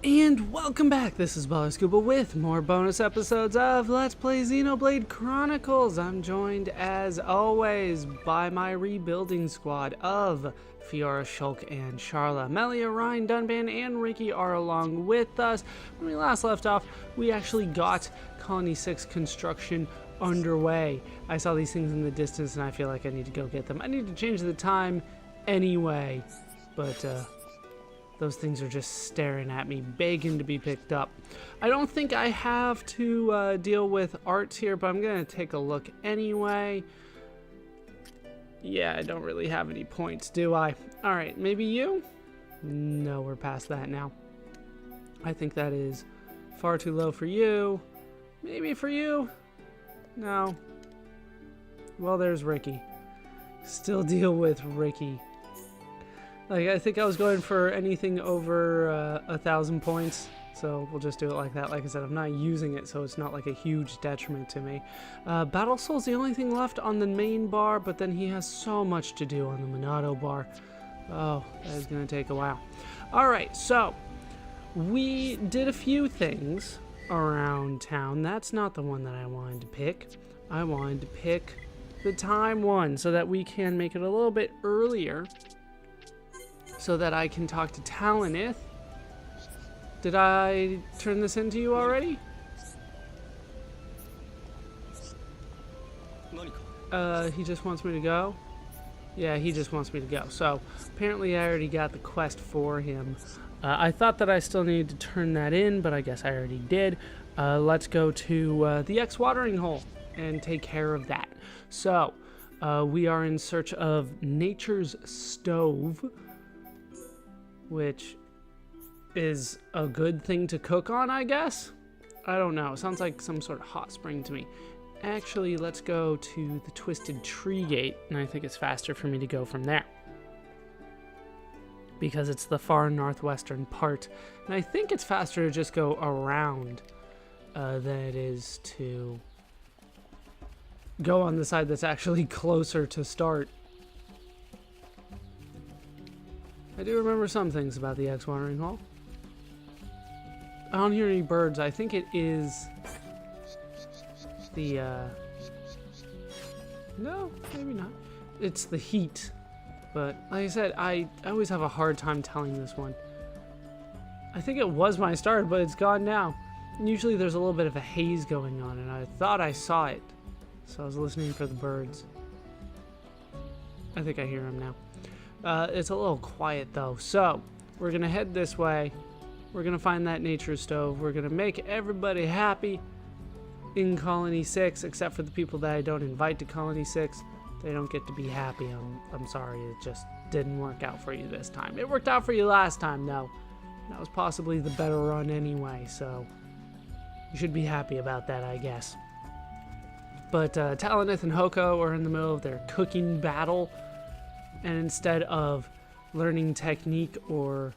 And welcome back, this is ballerscuba with more bonus episodes of Let's Play Xenoblade Chronicles. I'm joined, as always, by my rebuilding squad of Fiora, Shulk, and Sharla. Melia, Ryan, Dunban, and Ricky are along with us. When we last left off, we actually got Colony 6 construction underway. I saw these things in the distance and I feel like I need to go get them. I need to change the time anyway, but those things are just staring at me, begging to be picked up. I don't think I have to deal with arts here, but I'm going to take a look anyway. Yeah, I don't really have any points, do I? Alright, maybe you? No, we're past that now. I think that is far too low for you. Maybe for you? No. Well, there's Ricky. Still deal with Ricky. Like, I think I was going for anything over 1,000 points, so we'll just do it like that. Like I said, I'm not using it, so it's not like a huge detriment to me. Battle Soul's the only thing left on the main bar, but then he has so much to do on the Monado bar. Oh, that is going to take a while. Alright, so we did a few things around town. That's not the one that I wanted to pick. I wanted to pick the time one so that we can make it a little bit earlier, so that I can talk to Talonyth. Did I turn this into you already? He just wants me to go? Yeah, he just wants me to go. So, apparently I already got the quest for him. I thought that I still needed to turn that in, but I guess I already did. Let's go to the X watering hole and take care of that. So, we are in search of Nature's Stove, which is a good thing to cook on, I guess? I don't know. It sounds like some sort of hot spring to me. Actually, let's go to the Twisted Tree Gate, and I think it's faster for me to go from there, because it's the far northwestern part. And I think it's faster to just go around than it is to go on the side that's actually closer to start. I do remember some things about the X watering hole. I don't hear any birds. I think it is the no, maybe not. It's the heat. But like I said, I always have a hard time telling this one. I think it was my start, but it's gone now. And usually there's a little bit of a haze going on, and I thought I saw it, so I was listening for the birds. I think I hear them now. It's a little quiet though, so we're gonna head this way. We're gonna find that Nature's Stove. We're gonna make everybody happy in Colony 6, except for the people that I don't invite to Colony 6. They don't get to be happy. I'm sorry, it just didn't work out for you this time. It worked out for you last time though. That was possibly the better run anyway, so you should be happy about that, I guess. But Talonyth and Hoko are in the middle of their cooking battle. And instead of learning technique or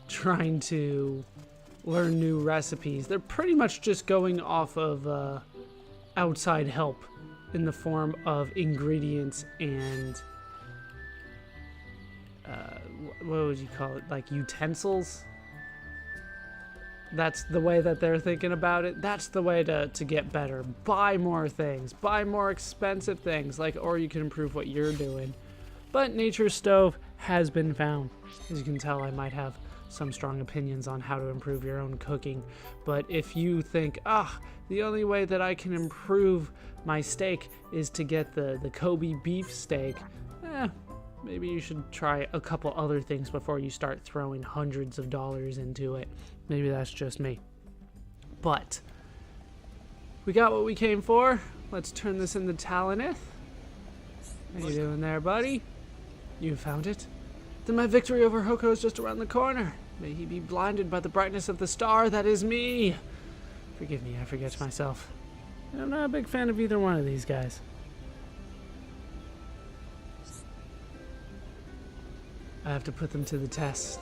trying to learn new recipes, they're pretty much just going off of outside help in the form of ingredients and what would you call it? Like utensils? That's the way that they're thinking about it. That's the way to get better. Buy more things. Buy more expensive things, or you can improve what you're doing. But Nature's Stove has been found. As you can tell, I might have some strong opinions on how to improve your own cooking. But if you think, the only way that I can improve my steak is to get the Kobe beef steak, maybe you should try a couple other things before you start throwing hundreds of dollars into it. Maybe that's just me. But we got what we came for. Let's turn this into Talonyth. How you doing there, buddy? You found it? Then my victory over Hoko is just around the corner. May he be blinded by the brightness of the star that is me. Forgive me, I forget myself. I'm not a big fan of either one of these guys. I have to put them to the test.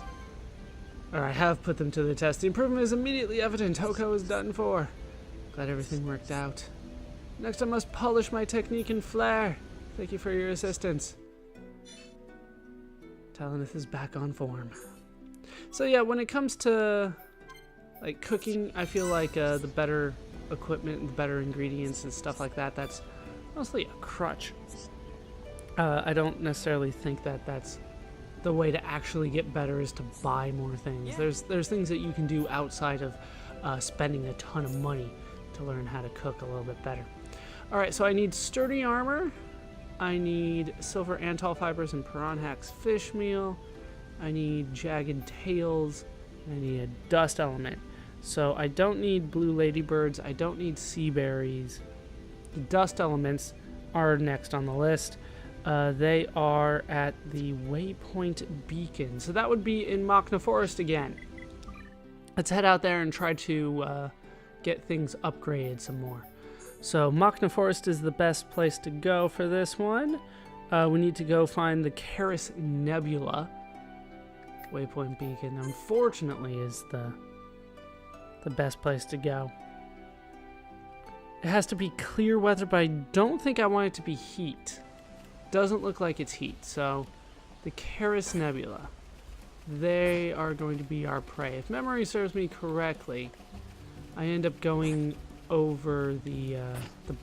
Or I have put them to the test. The improvement is immediately evident. Hoko is done for. Glad everything worked out. Next I must polish my technique and flair. Thank you for your assistance. Talonyth is back on form. So yeah, when it comes to like cooking, I feel like the better equipment, the better ingredients and stuff like that, that's mostly a crutch. I don't necessarily think that that's the way to actually get better is to buy more things. There's things that you can do outside of spending a ton of money to learn how to cook a little bit better. All right, so I need sturdy armor. I need silver antol fibers and Piranhax fish meal. I need jagged tails. I need a dust element. So I don't need blue ladybirds. I don't need sea berries. The dust elements are next on the list. They are at the Waypoint Beacon. So that would be in Machna Forest again. Let's head out there and try to get things upgraded some more. So Machna Forest is the best place to go for this one. We need to go find the Karis Nebula. Waypoint Beacon, unfortunately, is the best place to go. It has to be clear weather, but I don't think I want it to be heat. Doesn't look like it's heat, so the Karis Nebula. They are going to be our prey. If memory serves me correctly, I end up going over the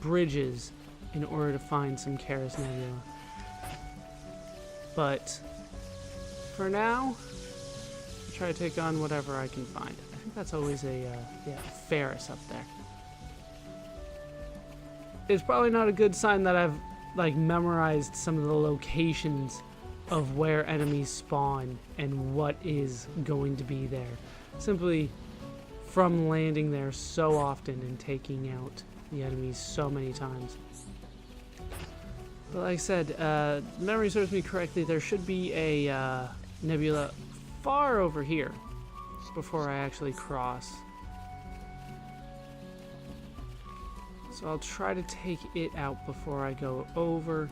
bridges in order to find some Karis Nebula. But for now, I'll try to take on whatever I can find. I think that's always a Ferris up there. It's probably not a good sign that I've like memorized some of the locations of where enemies spawn and what is going to be there. Simply from landing there so often and taking out the enemies so many times. But like I said, memory serves me correctly, there should be a nebula far over here before I actually cross. So I'll try to take it out before I go over.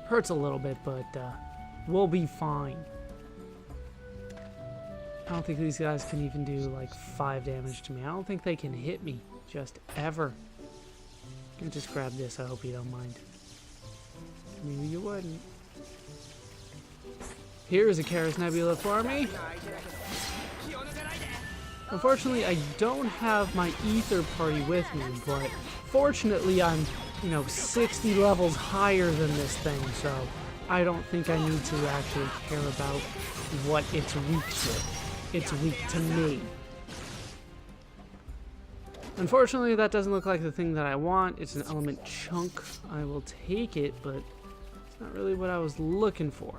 Hurts a little bit, but we'll be fine. I don't think these guys can even do like 5 damage to me. I don't think they can hit me just ever. I'm gonna just grab this, I hope you don't mind. Maybe you wouldn't. Here's a Karis Nebula for me. Unfortunately, I don't have my ether party with me, but fortunately I'm, 60 levels higher than this thing, so I don't think I need to actually care about what it's weak to. It's weak to me. Unfortunately, that doesn't look like the thing that I want. It's an element chunk. I will take it, but it's not really what I was looking for.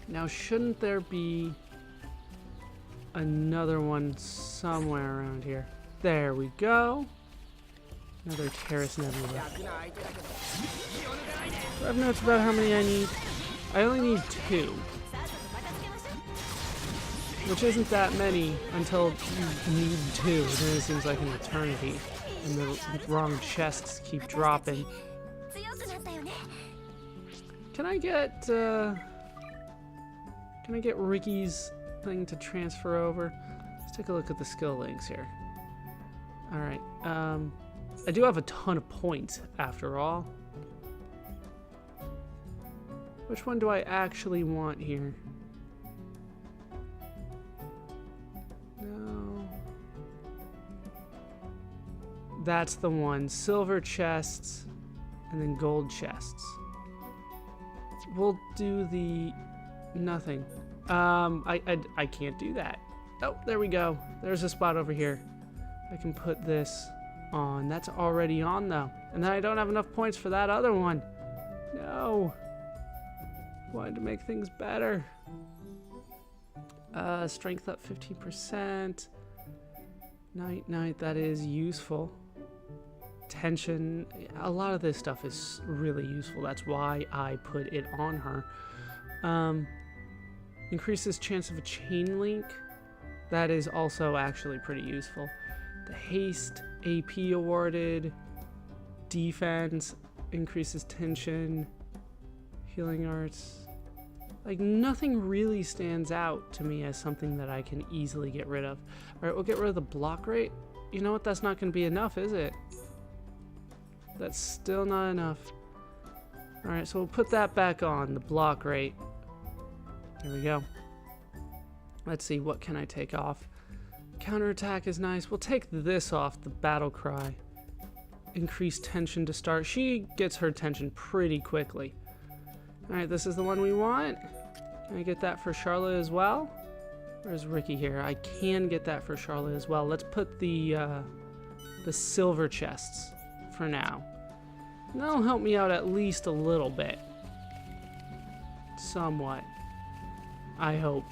Now, shouldn't there be another one somewhere around here? There we go. Another Karis Nebula. Do I have notes about how many I need? I only need 2. Which isn't that many until you need 2. Then it seems like an eternity. And the wrong chests keep dropping. Can I get Ricky's thing to transfer over? Let's take a look at the skill links here. Alright, I do have a ton of points after all. Which one do I actually want here? No. That's the one. Silver chests and then gold chests. We'll do the nothing. I can't do that. Oh, there we go. There's a spot over here. I can put this on. That's already on though. And then I don't have enough points for that other one. No. Wanted to make things better. Strength up 15%. Night, that is useful. Tension, a lot of this stuff is really useful. That's why I put it on her. Increases chance of a chain link. That is also actually pretty useful. The haste, AP awarded. Defense, increases tension. Healing arts. Like, nothing really stands out to me as something that I can easily get rid of. Alright, we'll get rid of the block rate. You know what? That's not going to be enough, is it? That's still not enough. Alright, so we'll put that back on, the block rate. There we go. Let's see, what can I take off? Counterattack is nice. We'll take this off, the battle cry. Increase tension to start. She gets her tension pretty quickly. Alright, this is the one we want. Can I get that for Charlotte as well? Where's Ricky here? I can get that for Charlotte as well. Let's put the silver chests for now. And that'll help me out at least a little bit. Somewhat. I hope.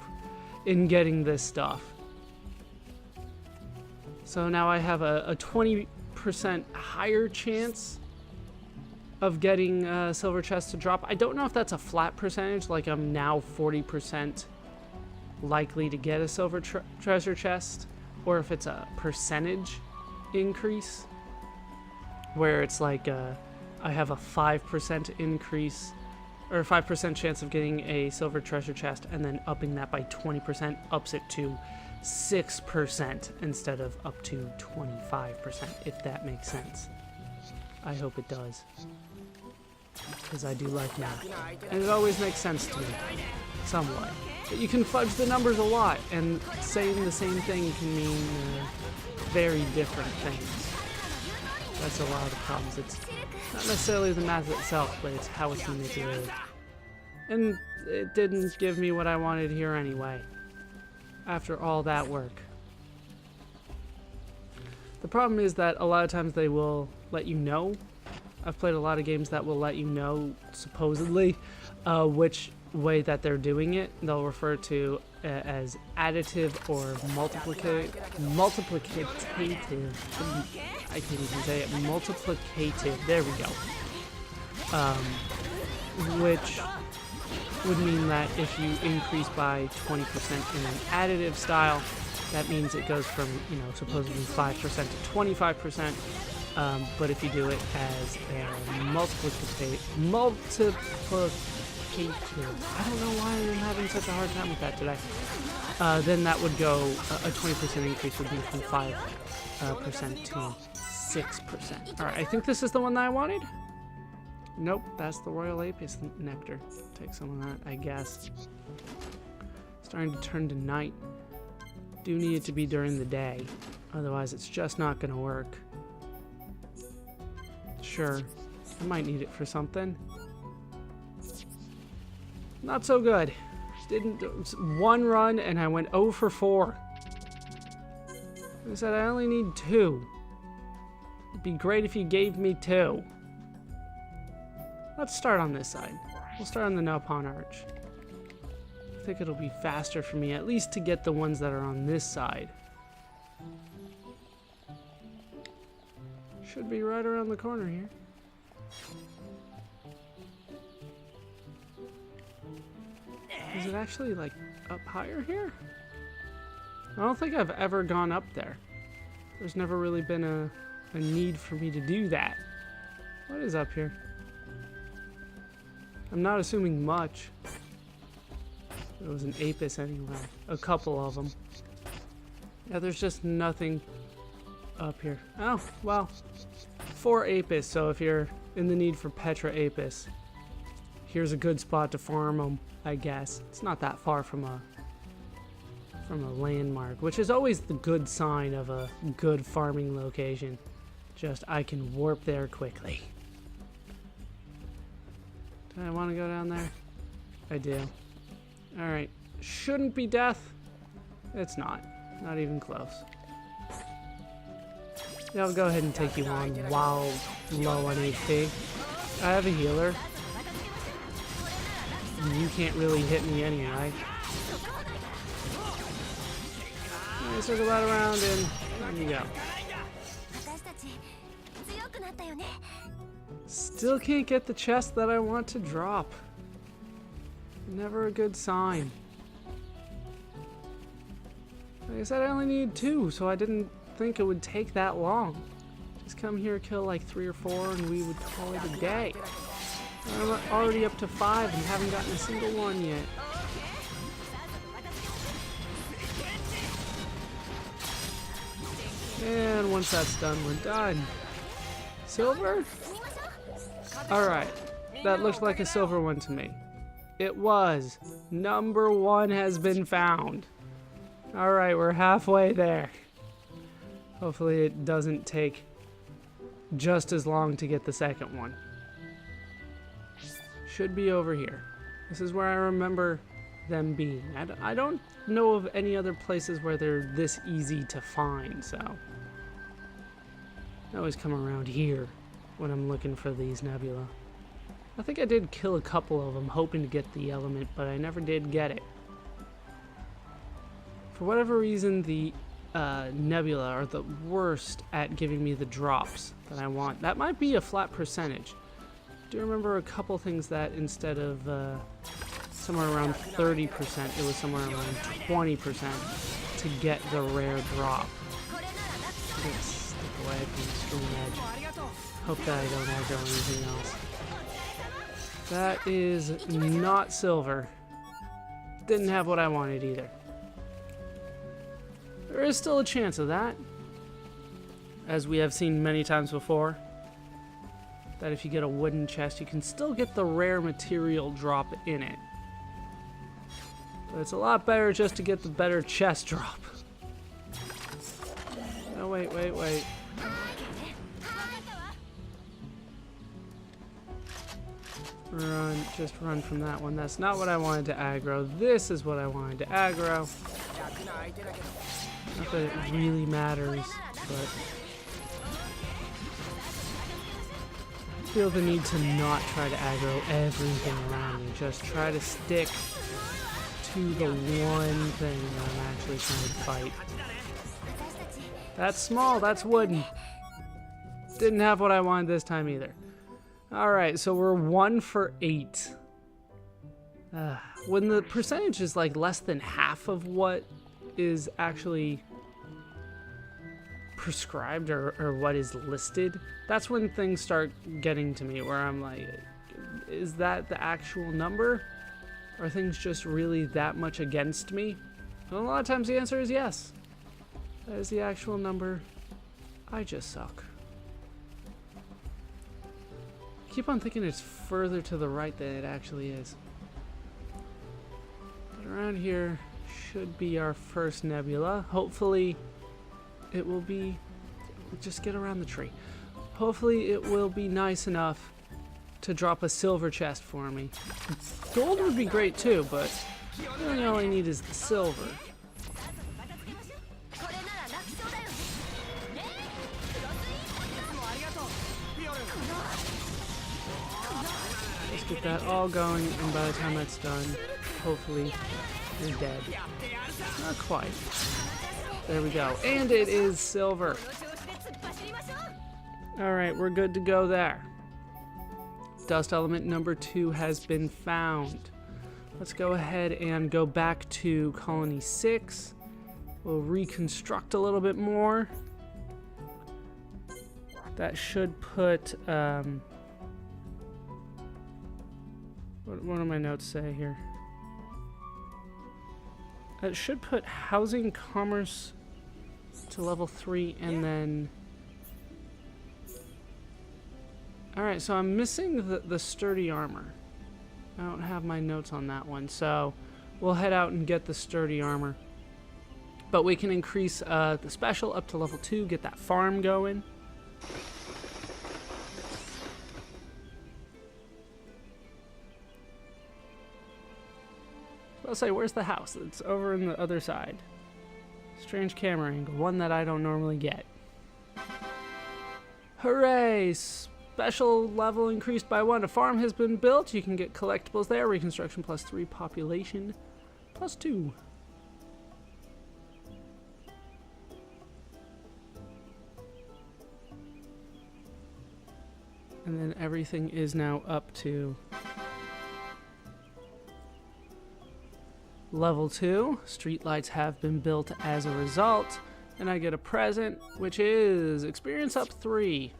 In getting this stuff. So now I have a 20% higher chance of getting silver chests to drop. I don't know if that's a flat percentage, like I'm now 40% likely to get a silver treasure chest, or if it's a percentage increase, where it's like I have a 5% increase, or a 5% chance of getting a silver treasure chest, and then upping that by 20% ups it to 6% instead of up to 25%, if that makes sense. I hope it does, because I do like math, and it always makes sense to me, somewhat. But you can fudge the numbers a lot, and saying the same thing can mean very different things. That's a lot of the problems. It's not necessarily the math itself, but it's how it's manipulated. And it didn't give me what I wanted here anyway, after all that work. The problem is that a lot of times they will let you know. I've played a lot of games that will let you know, supposedly, which way that they're doing it. They'll refer to as additive or multiplicative. I can't even say it. Multiplicative. There we go. Which would mean that if you increase by 20% in an additive style, that means it goes from, you know, supposedly 5% to 25%. But if you do it as a multiplicative, I don't know why I'm having such a hard time with that today. Then that would go, a 20% increase would be from 5% to 6%. Alright, I think this is the one that I wanted. Nope, that's the Royal Apis Nectar. Take some of that, I guess. Starting to turn to night. Do need it to be during the day. Otherwise, it's just not going to work. Sure, I might need it for something. Not so good. Didn't one run and I went 0 for 4. I said I only need 2. It'd be great if you gave me 2. Let's start on this side. We'll start on the Nopon Arch. I think it'll be faster for me, at least to get the ones that are on this side. Should be right around the corner here. Is it actually, like, up higher here? I don't think I've ever gone up there. There's never really been a need for me to do that. What is up here? I'm not assuming much. It was an Apis anyway. A couple of them. Yeah, there's just nothing up here. Oh, well. 4 Apis, so if you're in the need for Petra Apis, here's a good spot to farm them, I guess. It's not that far from a landmark, which is always the good sign of a good farming location. Just, I can warp there quickly. Do I want to go down there? I do. Alright. Shouldn't be death. It's not. Not even close. Yeah, I'll go ahead and take you on while low on HP. I have a healer. You can't really hit me anyway. Alright, circle that around and there you go. Still can't get the chest that I want to drop. Never a good sign. Like I said, I only need 2, so I didn't think it would take that long. Just come here, kill like 3 or 4, and we would call it a day. I'm already up to 5 and haven't gotten a single one yet. And once that's done, we're done. Silver? Alright, that looks like a silver one to me. It was. Number 1 has been found. Alright, we're halfway there. Hopefully it doesn't take just as long to get the second one. Should be over here. This is where I remember them being. I don't know of any other places where they're this easy to find, so I always come around here when I'm looking for these nebula. I think I did kill a couple of them hoping to get the element, but I never did get it. For whatever reason, the nebula are the worst at giving me the drops that I want. That might be a flat percentage. I do remember a couple things that instead of somewhere around 30%, it was somewhere around 20% to get the rare drop. Let's stick away from the stream edge. Hope that I don't aggro anything else. That is not silver. Didn't have what I wanted either. There is still a chance of that, as we have seen many times before, that if you get a wooden chest, you can still get the rare material drop in it. But it's a lot better just to get the better chest drop. Oh, wait. Run, just run from that one. That's not what I wanted to aggro. This is what I wanted to aggro. Not that it really matters, but I feel the need to not try to aggro everything around me. Just try to stick to the one thing that I'm actually trying to fight. That's small, that's wooden. Didn't have what I wanted this time either. Alright, so we're 1 for 8. When the percentage is like less than half of what is actually prescribed or what is listed, that's when things start getting to me, where I'm like, is that the actual number? Are things just really that much against me? And a lot of times the answer is yes. That is the actual number. I just suck. I keep on thinking it's further to the right than it actually is. But around here should be our first nebula. Hopefully it will be, just get around the tree. Hopefully it will be nice enough to drop a silver chest for me. Gold would be great too, but really all I need is the silver. Let's get that all going, and by the time that's done, hopefully you're dead. Not quite. There we go. And it is silver. Alright, we're good to go there. Dust element number 2 has been found. Let's go ahead and go back to Colony 6. We'll reconstruct a little bit more. That should put... what do my notes say here? It should put housing commerce to level 3 and then... Alright, so I'm missing the sturdy armor. I don't have my notes on that one, so we'll head out and get the sturdy armor. But we can increase the special up to level 2, get that farm going. I'll say, where's the house? It's over in the other side. Strange camera angle, one that I don't normally get. Hooray! Special level increased by 1. A farm has been built. You can get collectibles there. Reconstruction plus 3, population plus 2. And then everything is now up to level 2. Streetlights have been built as a result. And I get a present, which is experience up 3.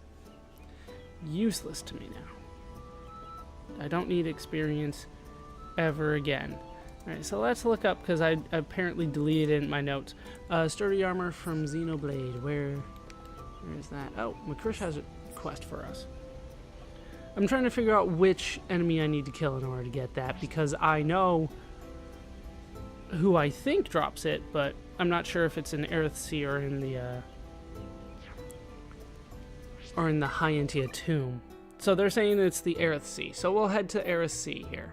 Useless to me now. I don't need experience ever again. Alright, so let's look up, because I apparently deleted it in my notes. Sturdy armor from Xenoblade. Where is that? Oh, Makrish has a quest for us. I'm trying to figure out which enemy I need to kill in order to get that, because I know who I think drops it, but I'm not sure if it's in Earthsea or in the High Entia tomb. So they're saying it's the Earthsea. So we'll head to Earthsea here.